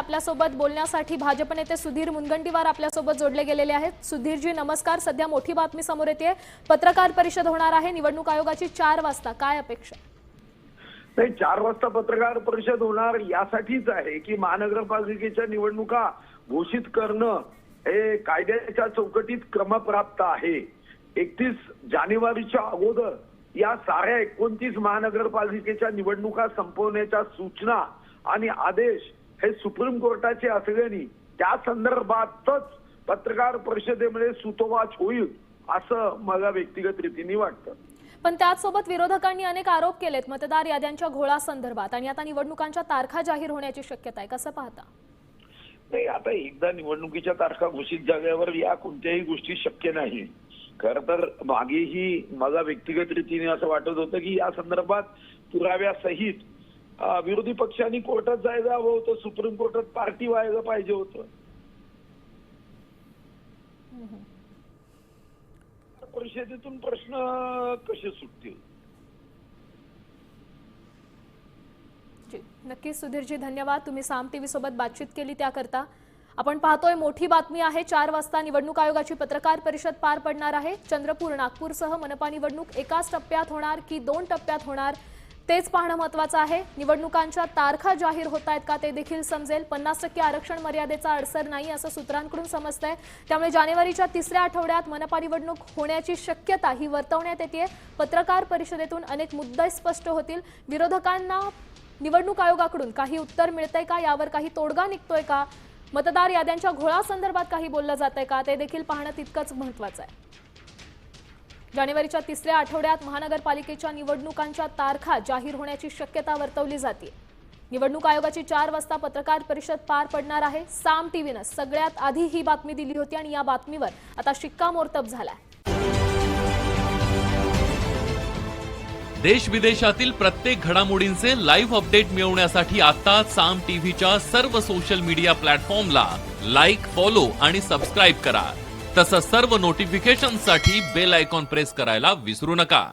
आपल्यासोबत बोलण्यासाठी भाजप नेते सुधीर मुनगंटीवार आपल्यासोबत जोडले गेलेले आहेत। सुधीरजी नमस्कार। सध्या मोठी बातमी समोर येते, पत्रकार परिषद होणार आहे निवडणूक आयोगाची 4 वाजता, काय अपेक्षा? नाही, 4 वाजता पत्रकार परिषद होणार यासाठीच आहे की महानगरपालिकेच्या निवडणुका घोषित करणं हे कायद्याच्या चौकटीत क्रमप्राप्त आहे। 31 जानेवारीच्या अगोदर या साऱ्या 29 महानगरपालिकेच्या निवडणुका संपवण्याच्या सूचना आणि आदेश हे सुप्रीम कोर्टाचे असल्याने त्या संदर्भातच पत्रकार परिषदेमध्ये सूतोवाच होईल असं मला व्यक्तिगत रीतीने वाटतं। पण त्याचसोबत विरोधकांनी अनेक आरोप केलेत मतदार याद्यांच्या घोळा संदर्भात आणि आता निवडणुकांच्या तारखा जाहीर होण्याची शक्यता आहे, कसं पाहता? नाही, आता एकदा निवडणुकीच्या तारखा घोषित झाल्यावर या कोणत्याही गोष्टी शक्य नाही। खर तर मागेही मला व्यक्तिगत रीतीने असं वाटत होतं की या संदर्भात पुराव्यासहित विरोधी पक्षांनी कोर्टात जायला हवं होतं, सुप्रीम कोर्टात पार्टी व्हायला पाहिजे होतं। परिषदेतून प्रश्न कसे सुटतील? नक्कीच सुधीरजी, धन्यवाद। तुम्ही साम टीव्ही सोबत बातचीत केली त्याकरता। आपण पाहतोय मोठी बातमी आहे, 4 वाजता निवडणूक आयोगाची पत्रकार परिषद पार पडणार आहे। चंद्रपूर, नागपूरसह मनपा निवडणूक एकाच टप्प्यात होणार की 2 टप्प्यात होणार तेच पाहणं महत्त्वाचं आहे। निवडणुकांच्या तारखा जाहीर होत आहेत का ते देखील समजेल। 50% आरक्षण मर्यादेचा अडसर नाही असं सूत्रांकडून समजतंय, त्यामुळे जानेवारीच्या 3ऱ्या आठवड्यात मनपा निवडणूक होण्याची शक्यता ही वर्तवण्यात येते। पत्रकार परिषदेतून अनेक मुद्दे स्पष्ट होतील। विरोधकांना निवडणूक आयोगाकडून काही उत्तर मिळतंय का, यावर काही तोडगा निघतोय का, मतदार याद्यांच्या घोळा संदर्भात काही बोललं जातंय का, ते देखील पाहणं तितकंच महत्त्वाचं आहे। जानेवारीच्या 3ऱ्या आठवड्यात महानगरपालिकेच्या निवडणुकांच्या तारखा जाहीर होण्याची शक्यता वर्तवली जाते। निवडणूक आयोगाची 4 वाजता पत्रकार परिषद पार पडणार आहे। साम टीव्हीनं सगळ्यात आधी ही बातमी दिली होती आणि या बातमीवर आता शिक्कामोर्तब झालाय। देश विदेशातील प्रत्येक घडामोडींचे लाईव्ह अपडेट मिळवण्यासाठी आता साम टीव्हीच्या सर्व सोशल मीडिया प्लॅटफॉर्मला लाईक, फॉलो आणि सबस्क्राईब करा। तसंच सर्व नोटिफिकेशनसाठी बेल आयकॉन प्रेस करायला विसरू नका।